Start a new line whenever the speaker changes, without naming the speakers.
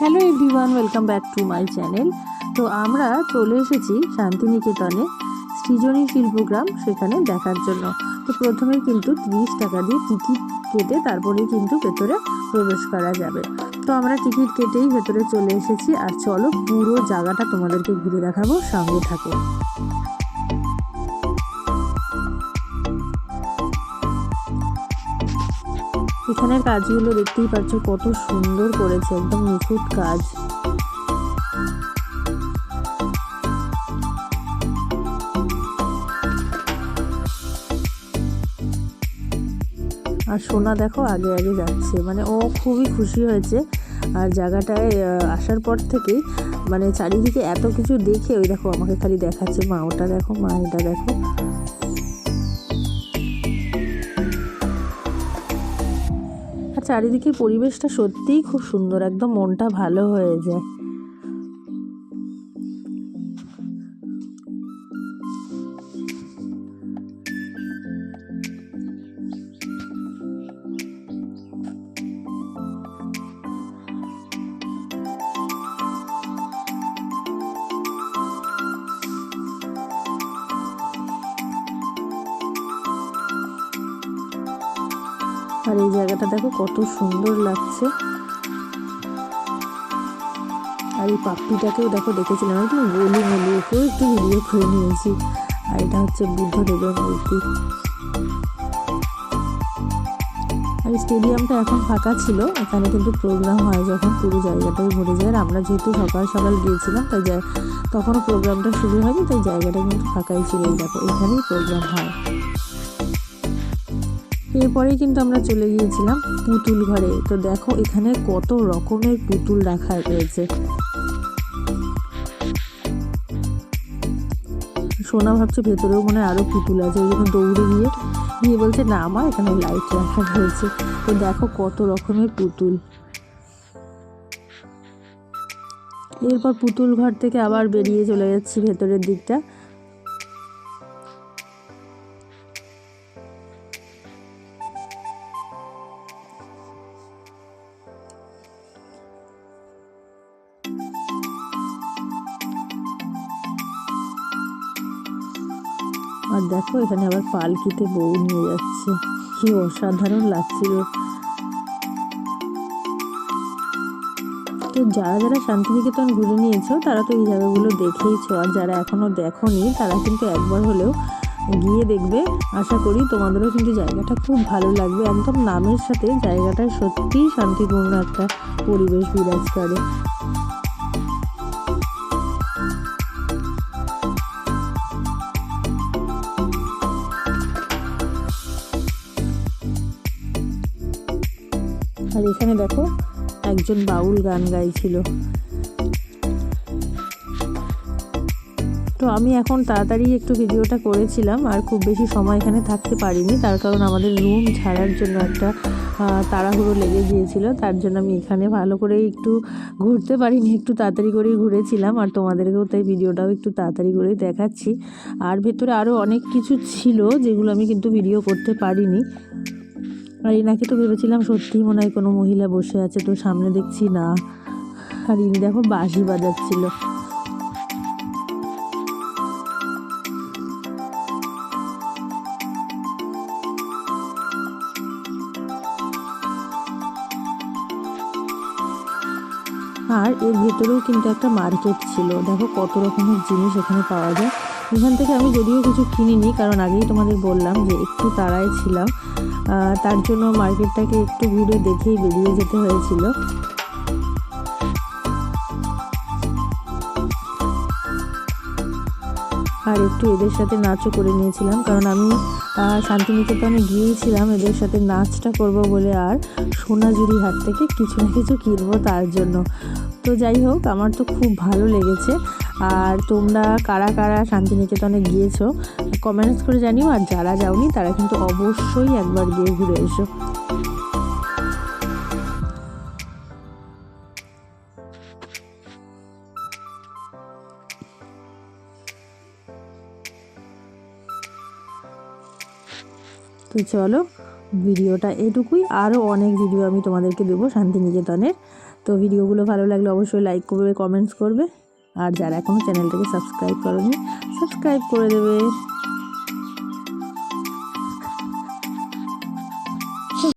Hello everyone, welcome back to my channel. তো আমরা চলে এসেছি শান্তিনিকেতনে সৃজনী শিল্পগ্রাম সেখানে দেখার জন্য। তো প্রথমে কিন্তু 30 টাকা দিয়ে টিকিট কেটে তারপরে কিন্তু ভেতরে প্রবেশ করা যাবে। তো আমরা টিকিট কেটেই ভেতরে চলে এসেছি। আর চলো পুরো জায়গাটা তোমাদেরকে ঘুরে দেখাবো, সঙ্গে থাকো। এখানের কাজগুলো দেখতেই পাচ্ছ কত সুন্দর করেছে, একদম নিখুঁত কাজ। আর সোনা দেখো আগে আগে যাচ্ছে, মানে ও খুবই খুশি হয়েছে। আর জায়গাটায় আসার পর থেকেই মানে চারিদিকে এত কিছু দেখে ওই দেখো আমাকে খালি দেখাচ্ছে, মা ওটা দেখো, মা এটা দেখো। আর চারিদিকে পরিবেশটা সত্যিই খুব সুন্দর, একদম মনটা ভালো হয়ে যায়। আর এই জায়গাটা দেখো কত সুন্দর লাগছে। আর এই পাপ্পিটাকেও দেখো দেখেছিলাম, একদম গলি মলি, ওকেও একটু ভিডিও করে নিয়েছি। আর এটা হচ্ছে বুদ্ধদেবের মূর্তি। আর স্টেডিয়ামটা এখন ফাঁকা ছিল, এখানে কিন্তু প্রোগ্রাম হয় যখন পুরো জায়গাটাই ভরে যায়। আর আমরা যেহেতু সকাল সকাল গিয়েছিলাম তাই তখনও প্রোগ্রামটা শুরু হয়নি, তাই জায়গাটা কিন্তু ফাঁকাই ছিল। দেখো এখানেই প্রোগ্রাম হয়। এরপরেই কিন্তু আমরা চলে গিয়েছিলাম পুতুল ঘরে। তো দেখো এখানে কত রকমের পুতুল রাখা রয়েছে। সোনা ভাবছে ভেতরেও মনে হয় আরো পুতুল আছে, ওই জন্য দৌড়ে গিয়ে বলছে না মা, এখানে লাইট রাখা রয়েছে। তো দেখো কত রকমের পুতুল। এরপর পুতুল ঘর থেকে আবার বেরিয়ে চলে যাচ্ছি ভেতরের দিকটা। আর দেখো এখানে আবার পালকিতে বউ নিয়ে যাচ্ছে, কি অসাধারণ লাগছিল। তো যারা যারা শান্তিনিকেতন ঘুরে নিয়েছো তারা তো এই জায়গাগুলো দেখেইছো, আর যারা এখনো দেখোনি তারা কিন্তু একবার হলেও গিয়ে দেখবে। আশা করি তোমাদেরও কিন্তু জায়গাটা খুব ভালো লাগবে। একদম নামের সাথে জায়গাটায় সত্যিই শান্তিপূর্ণ একটা পরিবেশ বিরাজ করে। আর এখানে দেখো একজন বাউল গান গাইছিল। তো আমি এখন তাড়াতাড়ি একটু ভিডিওটা করেছিলাম, আর খুব বেশি সময় এখানে থাকতে পারিনি, তার কারণ আমাদের রুম ছাড়ার জন্য একটা তাড়াহুড়ো লেগে গিয়েছিল। তার জন্য আমি এখানে ভালো করে একটু ঘুরতে পারিনি, একটু তাড়াতাড়ি করেই ঘুরেছিলাম। আর তোমাদেরকেও তাই ভিডিওটাও একটু তাড়াতাড়ি করেই দেখাচ্ছি। আর ভেতরে আরও অনেক কিছু ছিল যেগুলো আমি কিন্তু ভিডিও করতে পারিনি। আর এনাকে তো ভেবেছিলাম সত্যিই মনে হয় কোনো মহিলা বসে আছে, তো সামনে দেখছি না। আর ইনি দেখো বাঁশি বাজাচ্ছিল। আর এর ভেতরেও কিন্তু একটা মার্কেট ছিল, দেখো কত রকমের জিনিস এখানে পাওয়া যায়। এখান থেকে আমি যদিও কিছু কিনিনি, কারণ আগেই তোমাদের বললাম যে একটু তাড়ায় ছিলাম, তার জন্য মার্কেটটাকে একটু ঘুরে দেখেই বেরিয়ে যেতে হয়েছিল। আর একটু এদের সাথে নাচও করে নিয়েছিলাম, কারণ আমি শান্তিনিকেতনে গিয়েছিলাম এদের সাথে নাচটা করব বলে, আর সোনাঝুরি হাট থেকে কিছু না কিছু কিনবো তার জন্য। তো যাই হোক, আমার তো খুব ভালো লেগেছে। আর তোমরা কারা কারা শান্তিনিকেতনে গিয়েছো কমেন্টস করে জানিও, আর যারা যাওনি তারা কিন্তু অবশ্যই একবার গিয়ে ঘুরে এসো। তো চলো ভিডিওটা এটুকুই, আরও অনেক ভিডিও আমি তোমাদেরকে দেবো শান্তিনিকেতনের। তো ভিডিওগুলো ভালো লাগলে অবশ্যই লাইক করবে, কমেন্টস করবে, আর যারা এখনও চ্যানেলটাকে সাবস্ক্রাইব করোনি সাবস্ক্রাইব করে দেবে।